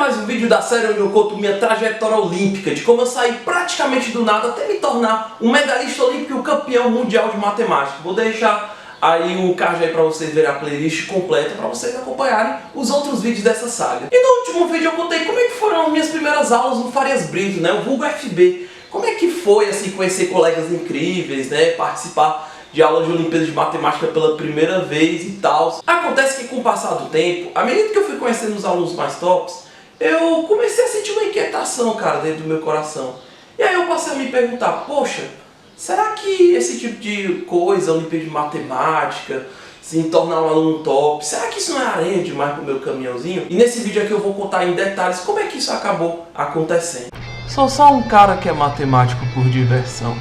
mais um vídeo da série onde eu conto minha trajetória olímpica, de como eu saí praticamente do nada até me tornar um medalhista olímpico e um campeão mundial de matemática. Vou deixar aí o card aí pra vocês verem a playlist completa, pra vocês acompanharem os outros vídeos dessa saga. E no último vídeo eu contei como é que foram as minhas primeiras aulas no Farias Brito, né, o vulgo FB. Como é que foi, assim, conhecer colegas incríveis, né, participar de aulas de Olimpíada de Matemática pela primeira vez e tal. Acontece que com o passar do tempo, à medida que eu fui conhecendo os alunos mais tops, eu comecei a sentir uma inquietação, cara, dentro do meu coração. E aí eu passei a me perguntar, poxa, será que esse tipo de coisa, Olimpíada de Matemática, se tornar um aluno top, será que isso não é areia demais pro meu caminhãozinho? E nesse vídeo aqui eu vou contar em detalhes como é que isso acabou acontecendo. Sou só um cara que é matemático por diversão.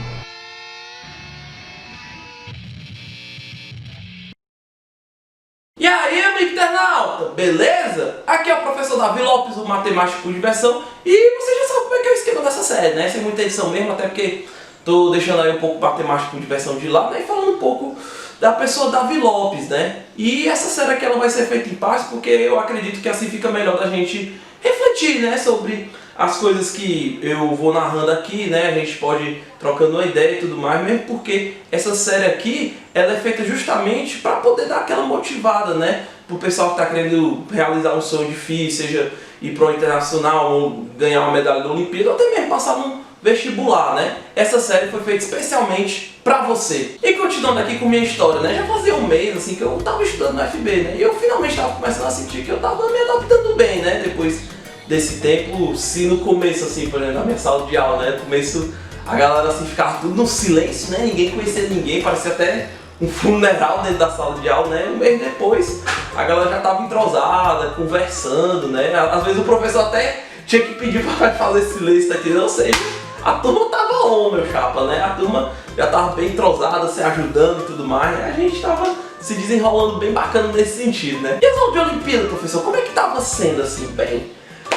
E aí, amigo internauta, beleza? Aqui é o professor Davi Lopes, o Matemático por Diversão, e você já sabe como é que é o esquema dessa série, né? Sem muita edição mesmo, até porque tô deixando aí um pouco o Matemático por Diversão de lado, né? E falando um pouco da pessoa Davi Lopes, né? E essa série aqui ela vai ser feita em partes, porque eu acredito que assim fica melhor da gente refletir, né? Sobre as coisas que eu vou narrando aqui, né? A gente pode ir trocando uma ideia e tudo mais, mesmo porque essa série aqui, ela é feita justamente para poder dar aquela motivada, né? Pro pessoal que tá querendo realizar um sonho difícil, seja ir pro internacional ou ganhar uma medalha da Olimpíada, ou até mesmo passar num vestibular, né? Essa série foi feita especialmente pra você. E continuando aqui com minha história, né? Já fazia um mês, assim, que eu tava estudando no FB, né? E eu finalmente tava começando a sentir que eu tava me adaptando bem, né? Depois desse tempo, se no começo, assim, por exemplo, na minha sala de aula, né? No começo, a galera, assim, ficava tudo no silêncio, né? Ninguém conhecia ninguém, parecia até um funeral dentro da sala de aula, né? Um mês depois, a galera já tava entrosada, conversando, né? Às vezes o professor até tinha que pedir pra fazer silêncio, tá entendendo? Ou seja, a turma tava on, meu chapa, né? A turma já tava bem entrosada, se ajudando e tudo mais, né? A gente tava se desenrolando bem bacana nesse sentido, né? E as aulas de Olimpíada, professor, como é que tava sendo, assim, bem?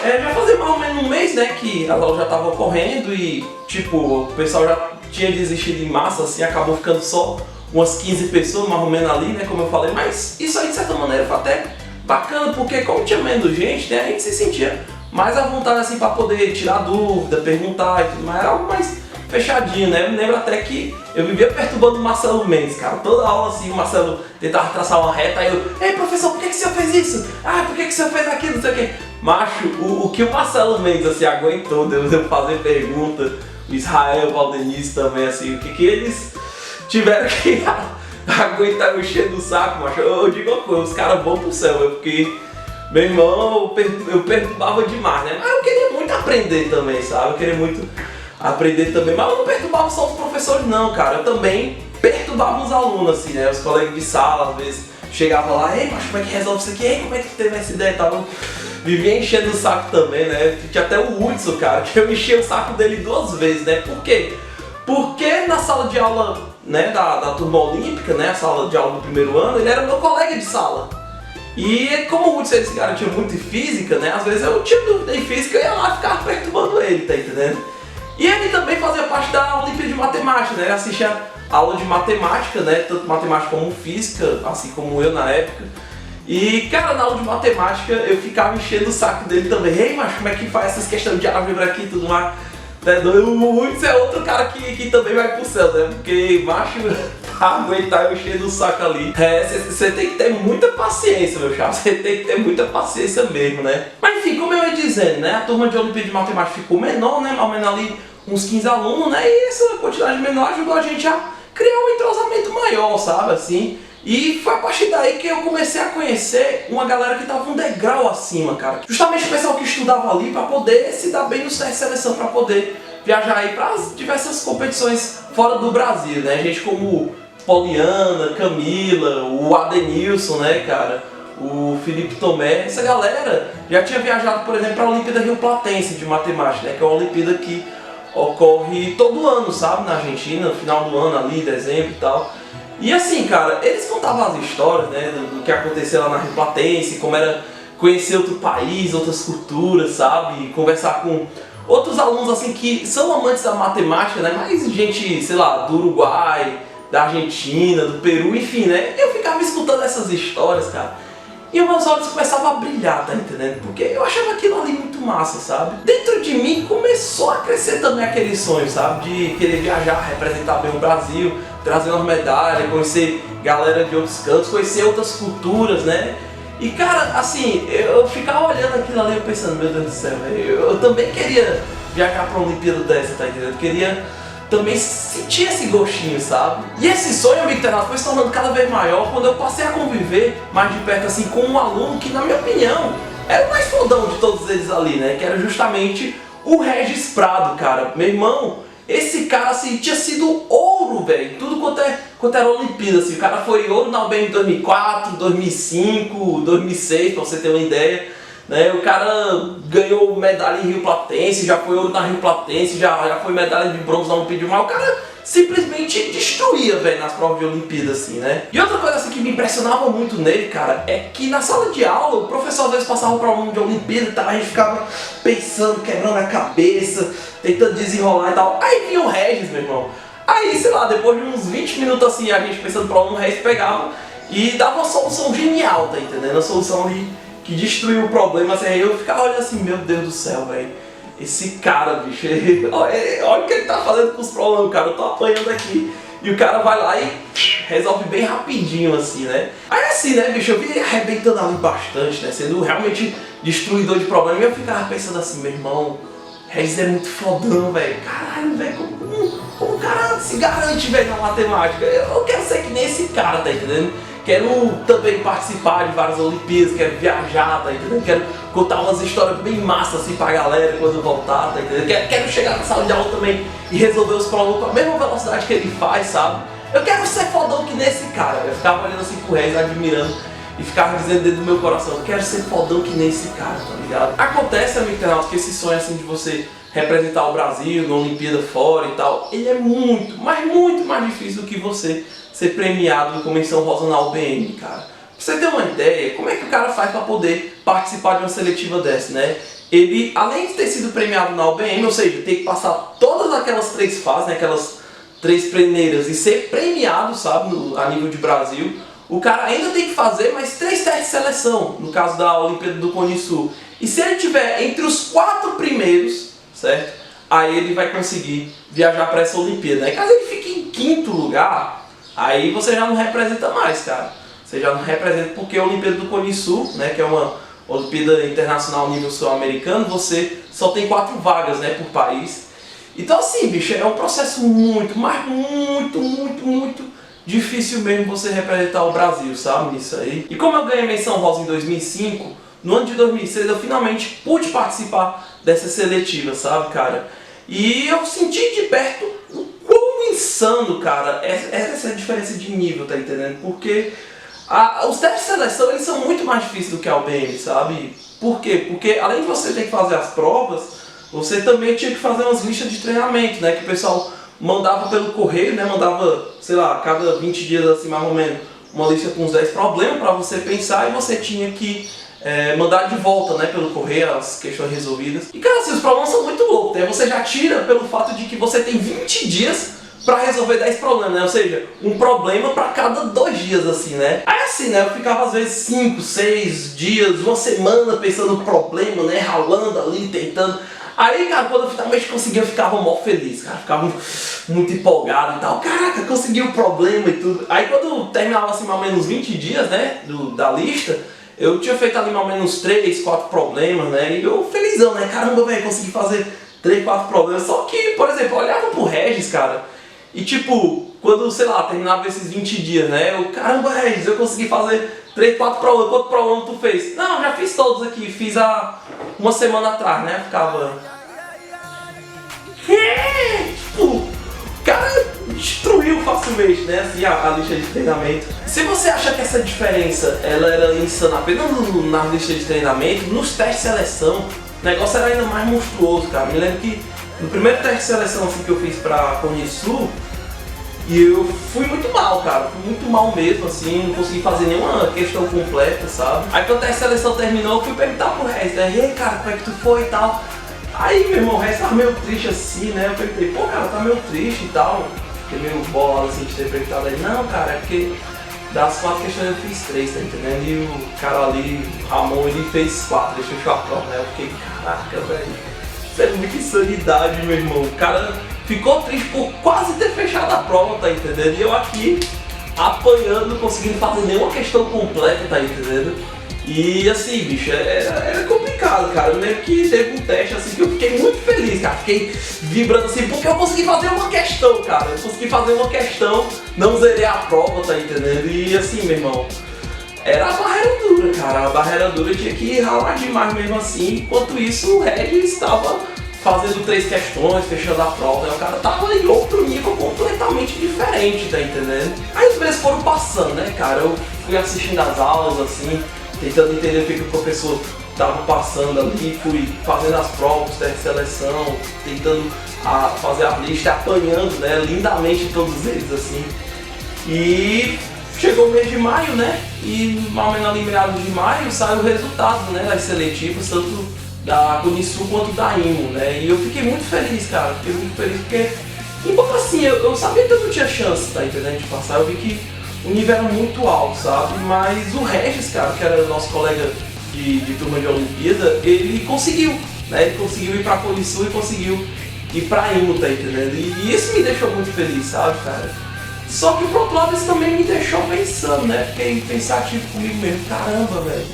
Já fazia mais ou menos um mês, né, que as aulas já estavam ocorrendo e, tipo, o pessoal já tinha desistido em massa, assim, acabou ficando só umas 15 pessoas, mais ou menos ali, né, como eu falei, mas isso aí, de certa maneira, foi até bacana, porque como tinha menos gente, né, a gente se sentia mais à vontade, assim, pra poder tirar dúvida, perguntar e tudo mais, era algo mais fechadinho, né, eu me lembro até que eu vivia perturbando o Marcelo Mendes, cara, toda aula, assim, o Marcelo tentava traçar uma reta, aí eu, ei, professor, por que o senhor fez isso? Ah, por que o senhor fez aquilo, não sei o quê. Macho, o que o Marcelo Mendes, assim, aguentou de eu fazer pergunta, o Israel, o Valdenice também, assim, o que eles tiveram que aguentar eu enchendo o saco, macho. Eu digo uma coisa, os caras vão pro céu, porque, meu irmão, eu perturbava demais, né? Mas eu queria muito aprender também, sabe? Eu queria muito aprender também, mas eu não perturbava só os professores não, cara, eu também perturbava os alunos, assim, né? Os colegas de sala, às vezes, chegava lá, ei, macho, como é que resolve isso aqui? Ei, como é que teve essa ideia e tal? Vivia enchendo o saco também, né? Tinha até o Hudson, cara, que eu enchi o saco dele 2 vezes, né? Por quê? Porque na sala de aula, né, da turma olímpica, né, a sala de aula do primeiro ano, ele era meu colega de sala. E como o Hudson, esse cara tinha muito em física, né, às vezes eu tinha dúvida em física, eu ia lá ficar perturbando ele, tá entendendo? E ele também fazia parte da Olimpíada de Matemática, né? Ele assistia aula de matemática, né, tanto matemática como física, assim como eu na época. E, cara, na aula de matemática eu ficava enchendo o saco dele também. Ei, mas como é que faz essas questões de álgebra aqui e tudo mais? O Hudson é outro cara que também vai pro céu, né? Porque, macho, pra aguentar eu enchendo o saco ali, você tem que ter muita paciência, meu chapa. Você tem que ter muita paciência mesmo, né? Mas enfim, como eu ia dizendo, né? A turma de Olimpíada de Matemática ficou menor, né? Mais ou menos ali uns 15 alunos, né? E essa quantidade menor ajudou a gente a criar um entrosamento maior, sabe? Assim. E foi a partir daí que eu comecei a conhecer uma galera que tava um degrau acima, cara. Justamente o pessoal que estudava ali para poder se dar bem no teste de seleção, para poder viajar aí para as diversas competições fora do Brasil, né? Gente como Poliana, Camila, o Adenilson, né, cara? O Felipe Tomé, essa galera já tinha viajado, por exemplo, para a Olimpíada Rio Platense de Matemática, né? Que é uma Olimpíada que ocorre todo ano, sabe? Na Argentina, no final do ano ali, dezembro e tal. E assim, cara, eles contavam as histórias, né, do que aconteceu lá na Rio Platense, como era conhecer outro país, outras culturas, sabe? E conversar com outros alunos, assim, que são amantes da matemática, né, mas gente, sei lá, do Uruguai, da Argentina, do Peru, enfim, né? Eu ficava escutando essas histórias, cara. e os meus olhos começavam a brilhar, tá entendendo? Porque eu achava aquilo ali muito massa, sabe? Dentro de mim começou a crescer também aquele sonho, sabe? De querer viajar, representar bem o Brasil, trazer umas medalhas, conhecer galera de outros cantos, conhecer outras culturas, né? E cara, assim, eu ficava olhando aquilo ali e pensando, meu Deus do céu, eu também queria viajar pra uma Olimpíada dessa, tá entendendo? Eu queria também sentir esse gostinho, sabe? E esse sonho, amigo internauta, foi se tornando cada vez maior quando eu passei a conviver mais de perto assim com um aluno que, na minha opinião, era o mais fodão de todos eles ali, né? Que era justamente o Regis Prado, cara. Meu irmão, esse cara assim tinha sido ouro, velho. Tudo quanto era Olimpíada, assim. O cara foi ouro na UBM em 2004, 2005, 2006, pra você ter uma ideia. Né? O cara ganhou medalha em Rio Platense, já foi ouro na Rio Platense, já foi medalha de bronze na Olimpíada. Mas o cara simplesmente destruía, velho, nas provas de Olimpíada, assim, né? E outra coisa assim que me impressionava muito nele, cara, é que na sala de aula o professor às vezes passava um problema de Olimpíada e tal, a gente ficava pensando, quebrando a cabeça, tentando desenrolar e tal. Aí vinha o Regis, meu irmão. Aí, sei lá, depois de uns 20 minutos assim, a gente pensando no problema, o Regis pegava e dava uma solução genial, tá entendendo? Uma solução ali que destruiu o problema, assim, aí eu ficava olhando assim, meu Deus do céu, velho. Esse cara, bicho, olha o que ele tá fazendo com os problemas, cara, eu tô apanhando aqui. E o cara vai lá e resolve bem rapidinho, assim, né? Aí assim, né, bicho, eu vi ele arrebentando ali bastante, né, sendo realmente destruidor de problemas. E eu ficava pensando assim, meu irmão, Regis é muito fodão, velho. Caralho, velho, como o cara se garante, velho, na matemática. Eu quero ser que nem esse cara, tá entendendo? Quero também participar de várias Olimpíadas, quero viajar, tá entendendo? Quero contar umas histórias bem massas assim pra galera quando eu voltar, tá entendendo? Quero chegar na sala de aula também e resolver os problemas com a mesma velocidade que ele faz, sabe? Eu quero ser fodão que nesse cara. Eu ficava olhando assim pro Regis, admirando e ficava dizendo dentro do meu coração, eu quero ser fodão que nesse cara, tá ligado? Acontece, amigo internauta, que esse sonho assim de você representar o Brasil na Olimpíada fora e tal, ele é muito, mas muito mais difícil do que você ser premiado com menção rosa na UBM, cara. Pra você ter uma ideia, como é que o cara faz para poder participar de uma seletiva dessa, né? Ele, além de ter sido premiado na UBM, ou seja, tem que passar todas aquelas 3 fases, né, aquelas 3 peneiras e ser premiado, sabe, a nível de Brasil, o cara ainda tem que fazer mais 3 testes de seleção, no caso da Olimpíada do Cone Sul. E se ele tiver entre os 4 primeiros, certo? Aí ele vai conseguir viajar para essa Olimpíada, né? Caso ele fique em 5º lugar, aí você já não representa mais, cara. Você já não representa porque a Olimpíada do Cone Sul, né, que é uma Olimpíada Internacional nível sul-americano, você só tem 4 vagas, né, por país. Então assim, bicho, é um processo muito, mas muito difícil mesmo você representar o Brasil, sabe, nisso aí. E como eu ganhei menção rosa em 2005, no ano de 2006 eu finalmente pude participar dessa seletiva, sabe, cara? E eu senti de perto o quão insano, cara, essa diferença de nível, tá entendendo? Porque os testes de seleção, eles são muito mais difíceis do que a UBM, sabe? Por quê? Porque além de você ter que fazer as provas, você também tinha que fazer umas listas de treinamento, né? Que o pessoal mandava pelo correio, né? Mandava, sei lá, cada 20 dias assim, mais ou menos, uma lista com uns 10 problemas pra você pensar e você tinha que mandar de volta, né, pelo correio as questões resolvidas. E cara, assim, os problemas são muito loucos, né? Você já tira pelo fato de que você tem 20 dias pra resolver 10 problemas, né? Ou seja, um problema pra cada 2 dias, assim, né? Aí assim, né, eu ficava às vezes 5, 6 dias, uma semana pensando no problema, né, ralando ali, tentando. Aí, cara, quando eu finalmente conseguia, eu ficava mó feliz, cara, ficava muito empolgado e tal. Caraca, consegui o problema e tudo. Aí quando terminava assim mais ou menos 20 dias, né, da lista, eu tinha feito ali mais ou menos 3, 4 problemas, né, e eu felizão, né, caramba, velho, consegui fazer 3, 4 problemas. Só que, por exemplo, eu olhava pro Regis, cara, e tipo, quando, sei lá, terminava esses 20 dias, né, eu, caramba, Regis, eu consegui fazer 3, 4 problemas, quanto problema tu fez? Não, já fiz todos aqui, fiz há uma semana atrás, né, ficava... Tipo, o cara destruiu facilmente, né, assim, a lista de treinamento. Se você acha que essa diferença, ela era insana apenas na lista de treinamento, nos testes de seleção, o negócio era ainda mais monstruoso, cara. Me lembro que no primeiro teste de seleção assim, que eu fiz pra Cone Sul, e eu fui muito mal, cara, fui muito mal mesmo, assim, não consegui fazer nenhuma questão completa, sabe? Aí quando o teste de seleção terminou, eu fui perguntar pro Regis, né, e aí, cara, como é que tu foi e tal? Aí, meu irmão, o Regis tava meio triste assim, né, eu perguntei, pô, cara, tá meio triste e tal, fiquei meio bolado assim de ter perguntado aí, não, cara, é porque Das 4 questões eu fiz 3, tá entendendo? E o cara ali, o Ramon, ele fez 4, ele fechou a prova, né? Eu fiquei, caraca, velho, isso é muita insanidade, meu irmão. O cara ficou triste por quase ter fechado a prova, tá entendendo? E eu aqui, apanhando, não conseguindo fazer nenhuma questão completa, tá entendendo? E assim, bicho, era complicado, cara. Eu lembro que teve um teste assim que eu fiquei muito feliz, cara. Fiquei vibrando assim, porque eu consegui fazer uma questão, cara. Eu consegui fazer uma questão, não zerei a prova, tá entendendo? E assim, meu irmão, era a barreira dura, cara. A barreira dura tinha que ralar demais mesmo assim. Enquanto isso, o Regis estava fazendo 3 questões, fechando a prova. Né? O cara tava em outro nível completamente diferente, tá entendendo? Aí os meses foram passando, né, cara? Eu fui assistindo as aulas, assim, tentando entender o que o professor estava passando ali, fui fazendo as provas, teste de seleção, tentando fazer a lista, apanhando, né, lindamente todos eles, assim. E chegou o mês de maio, né, e mais ou menos ali meados de maio saiu o resultado, né, das seletivas, tanto da Unisul quanto da IMO, né, e eu fiquei muito feliz, cara, fiquei muito feliz porque, embora assim, eu sabia que eu não tinha chance, tá entendendo, de passar, eu vi que o nível era muito alto, sabe? Mas o Regis, cara, que era nosso colega de turma de Olimpíada, ele conseguiu, né? Ele conseguiu ir pra Unisul e conseguiu ir pra IMO, tá entendendo? E isso me deixou muito feliz, sabe, cara? Só que por outro lado isso também me deixou pensando, né? Fiquei pensativo comigo mesmo, caramba, velho.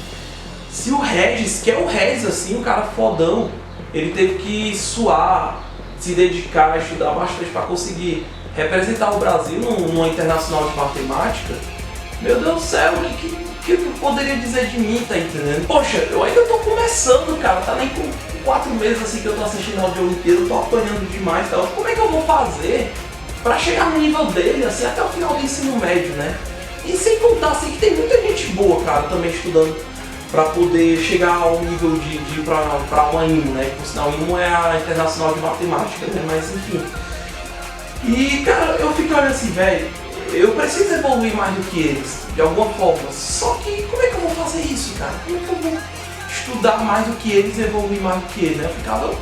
Se o Regis, que é o Regis, assim, um cara fodão, ele teve que suar, se dedicar, estudar bastante pra conseguir representar o Brasil numa internacional de matemática, meu Deus do céu, o que eu poderia dizer de mim, tá entendendo? Poxa, eu ainda tô começando, cara, tá nem com 4 meses assim que eu tô assistindo a aula de Olimpíada, eu tô apanhando demais, tá? Como é que eu vou fazer pra chegar no nível dele, assim, até o final do ensino médio, né? E sem contar, assim, que tem muita gente boa, cara, também estudando pra poder chegar ao nível de ir pra uma IMO, né? Por sinal, a IMO é a Internacional de Matemática, né? Mas, enfim. E, cara, eu fiquei olhando assim, velho, eu preciso evoluir mais do que eles, de alguma forma. Só que, como é que eu vou fazer isso, cara? Como é que eu vou estudar mais do que eles e evoluir mais do que eles, né? Eu ficava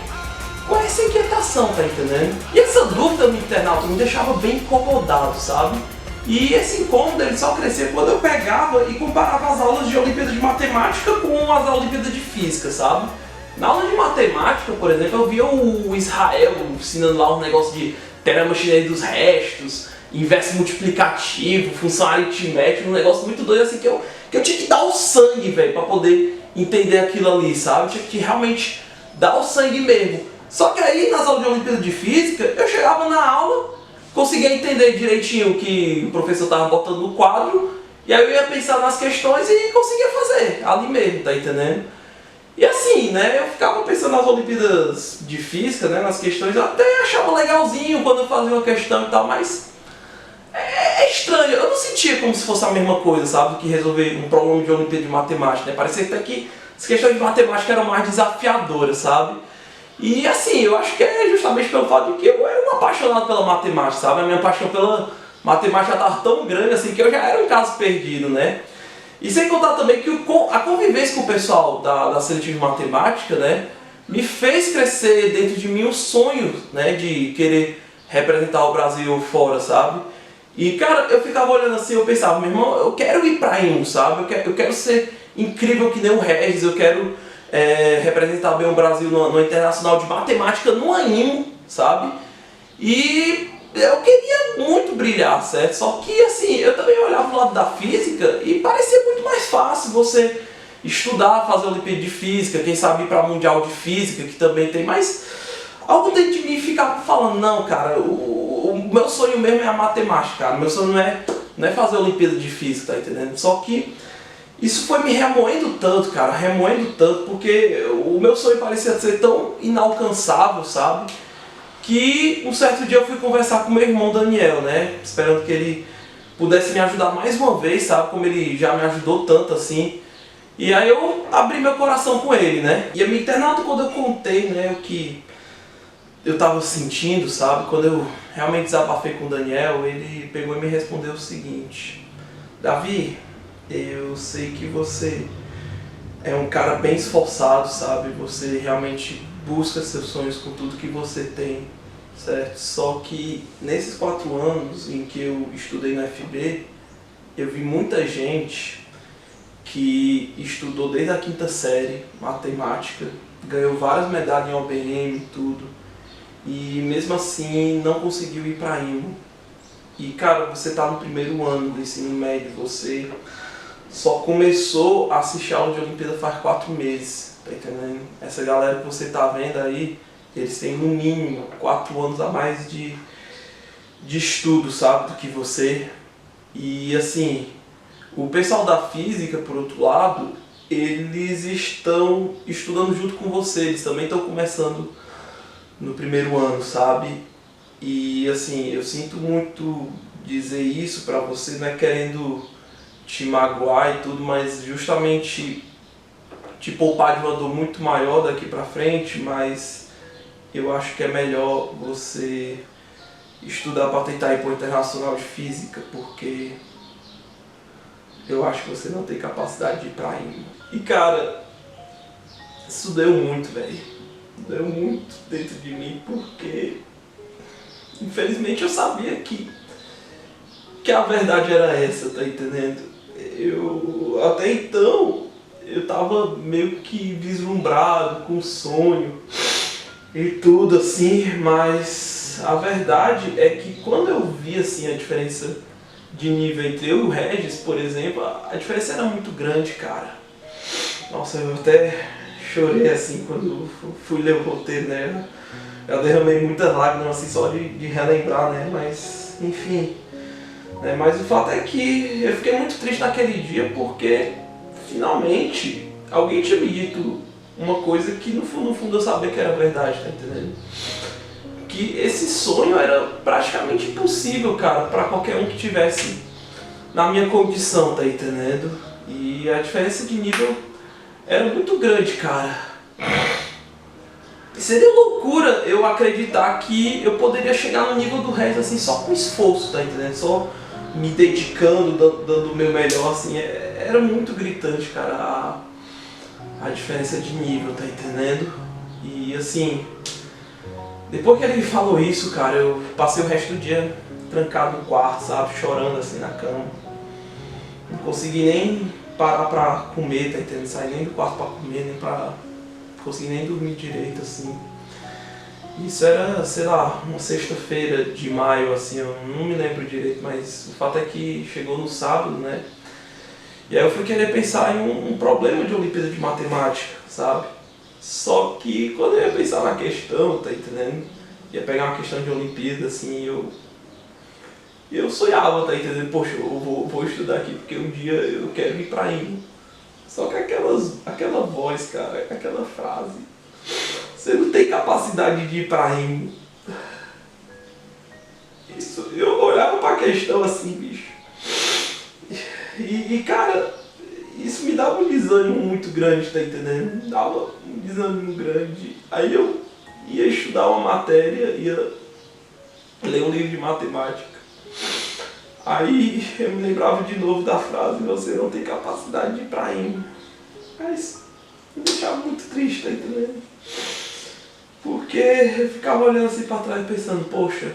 com essa inquietação, tá entendendo? E essa dúvida no internauta me deixava bem incomodado, sabe? E esse incômodo ele só crescia quando eu pegava e comparava as aulas de Olimpíada de Matemática com as Olimpíadas de Física, sabe? Na aula de Matemática, por exemplo, eu via o Israel ensinando lá um negócio de teorema chinês dos restos, inverso multiplicativo, função aritmética, um negócio muito doido assim que eu tinha que dar o sangue, velho, pra poder entender aquilo ali, sabe? Eu tinha que realmente dar o sangue mesmo. Só que aí, nas aulas de Olimpíada de Física, eu chegava na aula, conseguia entender direitinho o que o professor estava botando no quadro, e aí eu ia pensar nas questões e conseguia fazer, ali mesmo, tá entendendo? E assim, né, eu ficava pensando nas Olimpíadas de Física, né, nas questões, eu até achava legalzinho quando eu fazia uma questão e tal, mas é estranho, eu não sentia como se fosse a mesma coisa, sabe, do que resolver um problema de Olimpíada de Matemática, né, parecia até que as questões de matemática eram mais desafiadoras, sabe? E assim, eu acho que é justamente pelo fato de que eu era um apaixonado pela matemática, sabe? A minha paixão pela matemática estava tão grande assim que eu já era um caso perdido, né? E sem contar também que a convivência com o pessoal da seletiva de matemática, né, me fez crescer dentro de mim o sonho, né, de querer representar o Brasil fora, sabe? E cara, eu ficava olhando assim, eu pensava, meu irmão, eu quero ir pra IMO, sabe? Eu quero ser incrível que nem o Regis, eu quero representar bem o Brasil no Internacional de Matemática, no IMO, sabe? E eu queria muito brilhar, certo? Só que assim, eu também olhava o lado da física e parecia muito mais fácil você estudar, fazer Olimpíada de Física, quem sabe ir para Mundial de Física, que também tem, mas algo dentro de mim ficava falando, não, cara, o meu sonho mesmo é a matemática, cara, meu sonho não é fazer Olimpíada de Física, tá entendendo? Só que isso foi me remoendo tanto, cara, remoendo tanto, porque o meu sonho parecia ser tão inalcançável, sabe? Que um certo dia eu fui conversar com meu irmão Daniel, né? Esperando que ele pudesse me ajudar mais uma vez, sabe? Como ele já me ajudou tanto assim. E aí eu abri meu coração com ele, né? E a minha internauta, quando eu contei, né, o que eu tava sentindo, sabe? Quando eu realmente desabafei com o Daniel, ele pegou e me respondeu o seguinte: Davi, eu sei que você é um cara bem esforçado, sabe? Você realmente busca seus sonhos com tudo que você tem, certo? Só que nesses 4 anos em que eu estudei na FB, eu vi muita gente que estudou desde a quinta série, matemática, ganhou várias medalhas em OBM e tudo, e mesmo assim não conseguiu ir para IMO. E cara, você tá no primeiro ano do ensino médio, você só começou a assistir a aula de Olimpíada faz 4 meses, tá entendendo? Essa galera que você tá vendo aí, eles têm no mínimo 4 anos a mais de estudo, sabe, do que você. E assim, o pessoal da física, por outro lado, eles estão estudando junto com você, eles também estão começando no primeiro ano, sabe? E assim, eu sinto muito dizer isso pra você, não é querendo te magoar e tudo, mas justamente te poupar de uma dor muito maior daqui pra frente, mas eu acho que é melhor você estudar para tentar ir para o Internacional de Física, porque eu acho que você não tem capacidade de ir para IMO. E cara, isso deu muito, velho. Deu muito dentro de mim, porque infelizmente eu sabia que a verdade era essa, tá entendendo? Eu até então eu tava meio que vislumbrado com sonho e tudo assim, mas a verdade é que quando eu vi assim a diferença de nível entre eu e o Regis, por exemplo, a diferença era muito grande, cara. Nossa, eu até chorei assim quando fui ler o roteiro, né? Eu derramei muitas lágrimas assim só de relembrar, né? Mas, enfim. Né? Mas o fato é que eu fiquei muito triste naquele dia porque finalmente alguém tinha me dito uma coisa que no fundo eu sabia que era verdade, tá entendendo? Que esse sonho era praticamente impossível, cara, pra qualquer um que tivesse na minha condição, tá entendendo? E a diferença de nível era muito grande, cara. Seria loucura eu acreditar que eu poderia chegar no nível do resto assim só com esforço, tá entendendo? Só me dedicando, dando o meu melhor, assim, era muito gritante, cara, a diferença de nível, tá entendendo? E assim, depois que ele me falou isso, cara, eu passei o resto do dia trancado no quarto, sabe, chorando assim na cama. Não consegui nem parar pra comer, tá entendendo? Sair nem do quarto pra comer, nem pra... Não consegui nem dormir direito, assim. Isso era, sei lá, uma sexta-feira de maio, assim, eu não me lembro direito, mas o fato é que chegou no sábado, né? E aí eu fui querer pensar em um problema de Olimpíada de Matemática, sabe? Só que quando eu ia pensar na questão, tá entendendo? Ia pegar uma questão de Olimpíada, assim, eu sonhava, tá entendendo? Poxa, eu vou estudar aqui porque um dia eu quero ir pra IMO. Só que aquela voz, cara, aquela frase, você não tem capacidade de ir pra IMO. Isso, eu olhava pra questão assim, bicho. E cara, isso me dava um desânimo muito grande, tá entendendo? Me dava um desânimo grande. Aí eu ia estudar uma matéria, ia ler um livro de matemática. Aí eu me lembrava de novo da frase, você não tem capacidade de ir pra IMO. Mas me deixava muito triste, tá entendendo? Porque eu ficava olhando assim pra trás pensando, poxa,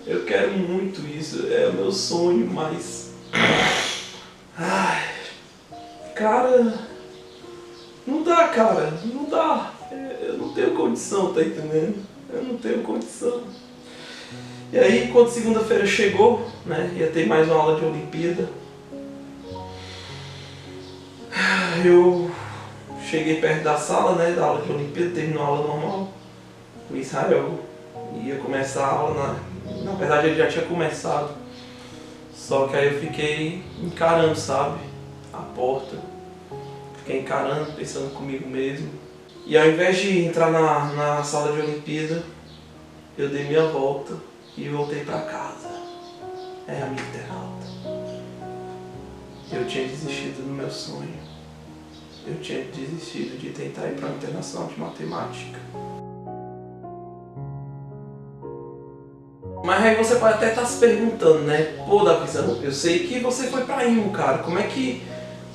eu quero muito isso, é o meu sonho, mas... Ai, cara, não dá, cara, não dá. Eu não tenho condição, tá entendendo? Eu não tenho condição. E aí, quando segunda-feira chegou, né, ia ter mais uma aula de Olimpíada, eu cheguei perto da sala, né, da aula de Olimpíada, terminou a aula normal. O Israel ia começar a aula, na verdade ele já tinha começado. Só que aí eu fiquei encarando, sabe, a porta. Fiquei encarando, pensando comigo mesmo. E ao invés de entrar na sala de Olimpíada, eu dei minha volta e voltei pra casa. Amigo internauta. Eu tinha desistido do meu sonho. Eu tinha desistido de tentar ir para o Internacional de Matemática. Mas aí você pode até estar se perguntando, né? Pô, Davizão, eu sei que você foi pra IMO, cara. Como é que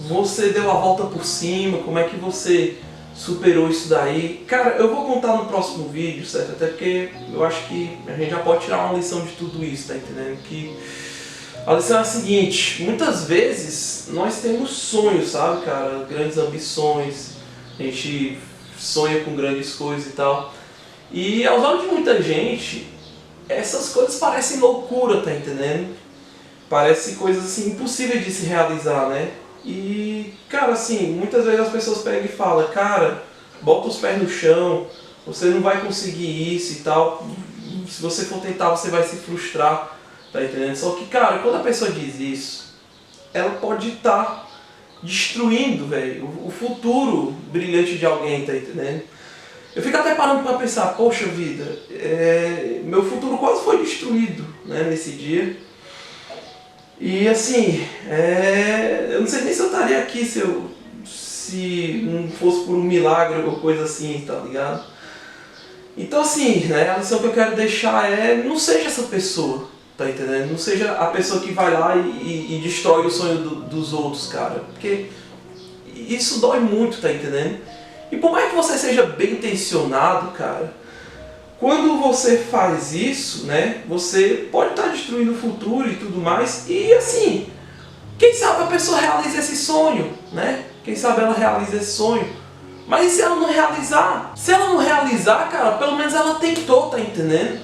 você deu a volta por cima? Como é que você superou isso daí? Cara, eu vou contar no próximo vídeo, certo? Até porque eu acho que a gente já pode tirar uma lição de tudo isso, tá entendendo? Que A lição é a seguinte: muitas vezes nós temos sonhos, sabe, cara? Grandes ambições, a gente sonha com grandes coisas e tal. E aos olhos de muita gente, essas coisas parecem loucura, tá entendendo? Parece coisas assim impossíveis de se realizar, né? E, cara, assim, muitas vezes as pessoas pegam e falam: cara, bota os pés no chão, você não vai conseguir isso e tal. Se você for tentar, você vai se frustrar, tá entendendo? Só que, cara, quando a pessoa diz isso, ela pode estar destruindo, velho, o futuro brilhante de alguém, tá entendendo? Eu fico até parando pra pensar: poxa vida, meu futuro quase foi destruído, né, nesse dia. E assim, eu não sei nem se eu estaria aqui se não fosse por um milagre ou coisa assim, tá ligado? Então assim, né, a lição que eu quero deixar não seja essa pessoa, tá entendendo? Não seja a pessoa que vai lá e destrói o sonho dos outros, cara. Porque isso dói muito, tá entendendo? E por mais que você seja bem intencionado, cara, quando você faz isso, né, você pode estar destruindo o futuro e tudo mais. E assim, quem sabe a pessoa realiza esse sonho, né? Quem sabe ela realiza esse sonho. Mas e se ela não realizar? Se ela não realizar, cara, pelo menos ela tentou, tá entendendo?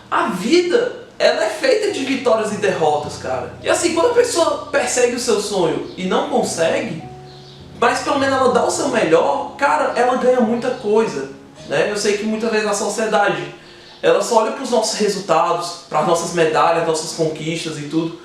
A vida, ela é feita de vitórias e derrotas, cara. E assim, quando a pessoa persegue o seu sonho e não consegue, mas pelo menos ela dá o seu melhor, cara, ela ganha muita coisa, né? Eu sei que muitas vezes a sociedade, ela só olha para os nossos resultados, para as nossas medalhas, nossas conquistas e tudo.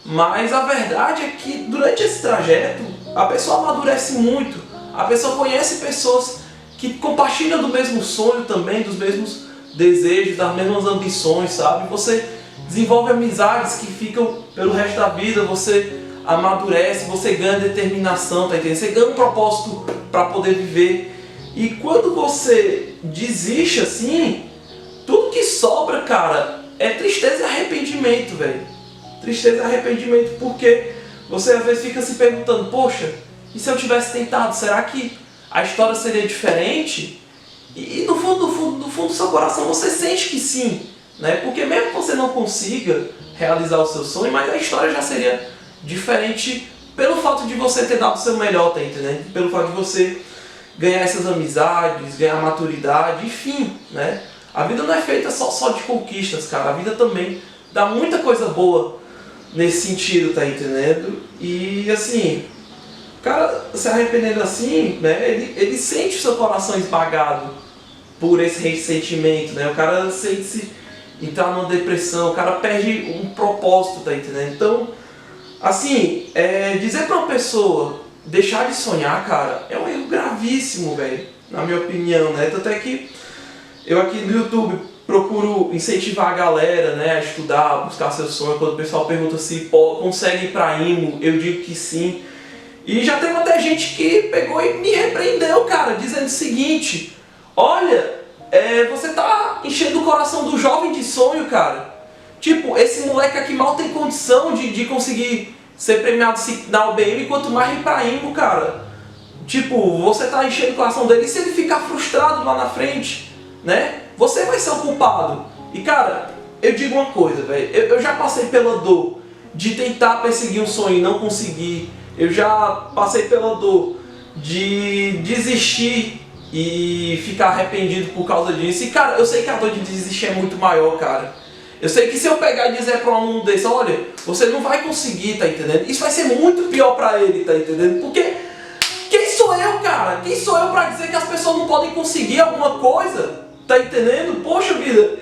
Mas a verdade é que durante esse trajeto, a pessoa amadurece muito. A pessoa conhece pessoas que compartilham do mesmo sonho também, dos mesmos desejos, das mesmas ambições, sabe? Você desenvolve amizades que ficam pelo resto da vida, você amadurece, você ganha determinação, tá entendendo? Você ganha um propósito para poder viver. E quando você desiste assim, tudo que sobra, cara, é tristeza e arrependimento, velho. Tristeza e arrependimento, porque você às vezes fica se perguntando: poxa, e se eu tivesse tentado, será que a história seria diferente? E no fundo do seu coração você sente que sim, né? Porque mesmo que você não consiga realizar o seu sonho, mas a história já seria diferente pelo fato de você ter dado o seu melhor, tá entendendo? Pelo fato de você ganhar essas amizades, ganhar maturidade, enfim, né? A vida não é feita só de conquistas, cara. A vida também dá muita coisa boa nesse sentido, tá entendendo? E assim, o cara se arrependendo assim, né? Ele sente o seu coração esmagado por esse ressentimento, né? O cara sente-se entrar numa depressão, o cara perde um propósito, tá entendendo? Então, assim, dizer pra uma pessoa deixar de sonhar, cara, é um erro gravíssimo, velho, na minha opinião, né? Tanto é que eu aqui no YouTube procuro incentivar a galera, né, a estudar, a buscar seu sonho. Quando o pessoal pergunta se consegue ir pra IMO, eu digo que sim. E já teve até gente que pegou e me repreendeu, cara, dizendo o seguinte: olha, você tá enchendo o coração do jovem de sonho, cara. Tipo, esse moleque aqui mal tem condição de conseguir ser premiado na UBM, quanto mais ir pra IMO, cara. Tipo, você tá enchendo o coração dele, e se ele ficar frustrado lá na frente, né? Você vai ser o culpado. E cara, eu digo uma coisa, velho. Eu já passei pela dor de tentar perseguir um sonho e não conseguir. Eu já passei pela dor de desistir e ficar arrependido por causa disso. E cara, eu sei que a dor de desistir é muito maior, cara. Eu sei que se eu pegar e dizer para um aluno desse: olha, você não vai conseguir, tá entendendo? Isso vai ser muito pior para ele, tá entendendo? Porque quem sou eu, cara? Quem sou eu para dizer que as pessoas não podem conseguir alguma coisa? Tá entendendo? Poxa vida,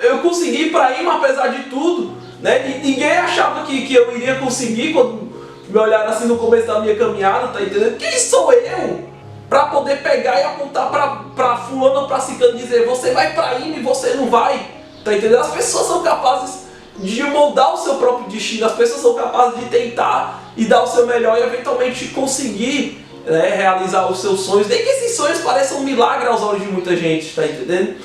eu consegui ir pra IMA apesar de tudo, né? E ninguém achava que eu iria conseguir quando me olharam assim no começo da minha caminhada, tá entendendo? Quem sou eu pra poder pegar e apontar pra fulano ou pra ciclano e dizer: você vai pra IMA e você não vai, tá entendendo? As pessoas são capazes de moldar o seu próprio destino, as pessoas são capazes de tentar e dar o seu melhor e eventualmente conseguir, né, realizar os seus sonhos, nem que esses sonhos pareçam um milagre aos olhos de muita gente, tá entendendo?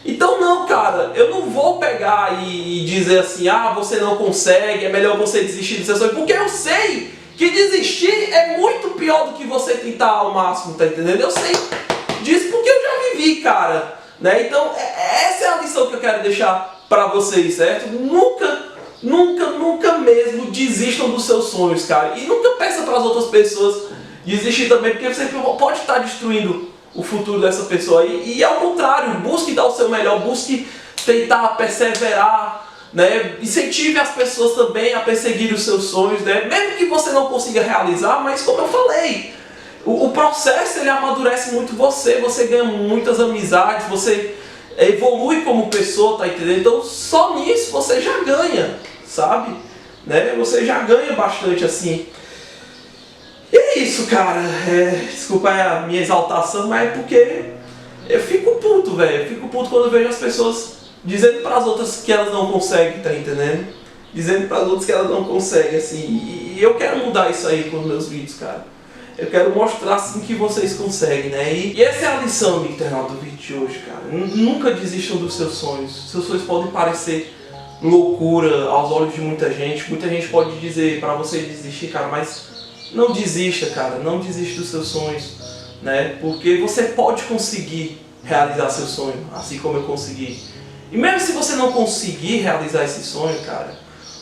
Então não, cara, eu não vou pegar e dizer assim: ah, você não consegue, é melhor você desistir do seu sonho, porque eu sei que desistir é muito pior do que você tentar ao máximo, tá entendendo? Eu sei disso porque eu já vivi, cara, né? Então essa é a lição que eu quero deixar pra vocês, certo? Nunca nunca mesmo desistam dos seus sonhos, cara. E nunca peça para as outras pessoas desistir também, porque você pode estar destruindo o futuro dessa pessoa aí. E ao contrário, busque dar o seu melhor, busque tentar perseverar, né? Incentive as pessoas também a perseguir os seus sonhos, né? Mesmo que você não consiga realizar, mas como eu falei, o processo ele amadurece muito você ganha muitas amizades, você evolui como pessoa, tá entendendo? Então só nisso você já ganha, sabe? Né? Você já ganha bastante assim. E é isso, cara. Desculpa a minha exaltação, mas é porque eu fico puto, velho. Eu fico puto quando eu vejo as pessoas dizendo para as outras que elas não conseguem, tá entendendo? Dizendo para as outras que elas não conseguem, assim. E eu quero mudar isso aí com os meus vídeos, cara. Eu quero mostrar assim que vocês conseguem, né? E essa é a lição do internauta do vídeo de hoje, cara. Nunca desistam dos seus sonhos. Seus sonhos podem parecer loucura aos olhos de muita gente. Muita gente pode dizer para você desistir, cara, mas não desista, cara. Não desista dos seus sonhos, né? Porque você pode conseguir realizar seu sonho, assim como eu consegui. E mesmo se você não conseguir realizar esse sonho, cara,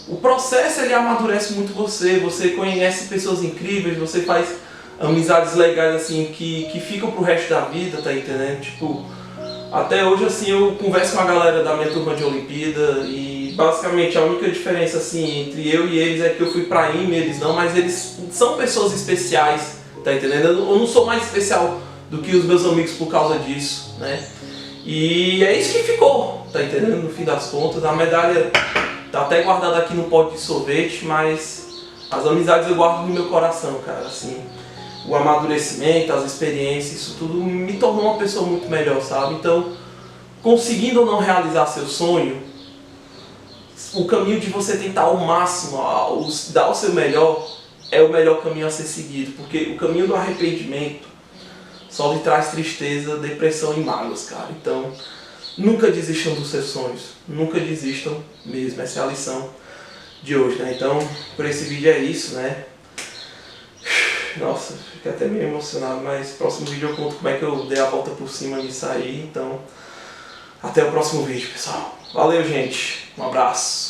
o processo ele amadurece muito você. Você conhece pessoas incríveis, você faz amizades legais assim que ficam pro resto da vida, tá entendendo? Tipo, até hoje assim eu converso com a galera da minha turma de Olimpíada e basicamente a única diferença assim entre eu e eles é que eu fui pra IME, eles não, mas eles são pessoas especiais, tá entendendo? Eu não sou mais especial do que os meus amigos por causa disso, né? E é isso que ficou, tá entendendo? No fim das contas, a medalha tá até guardada aqui no pote de sorvete, mas as amizades eu guardo no meu coração, cara, assim. O amadurecimento, as experiências, isso tudo me tornou uma pessoa muito melhor, sabe? Então, conseguindo ou não realizar seu sonho, o caminho de você tentar ao máximo, dar o seu melhor, é o melhor caminho a ser seguido. Porque o caminho do arrependimento só lhe traz tristeza, depressão e mágoas, cara. Então, nunca desistam dos seus sonhos. Nunca desistam mesmo. Essa é a lição de hoje, né? Então, por esse vídeo é isso, né? Nossa, fiquei até meio emocionado, mas no próximo vídeo eu conto como é que eu dei a volta por cima disso aí. Então, até o próximo vídeo, pessoal. Valeu, gente. Um abraço.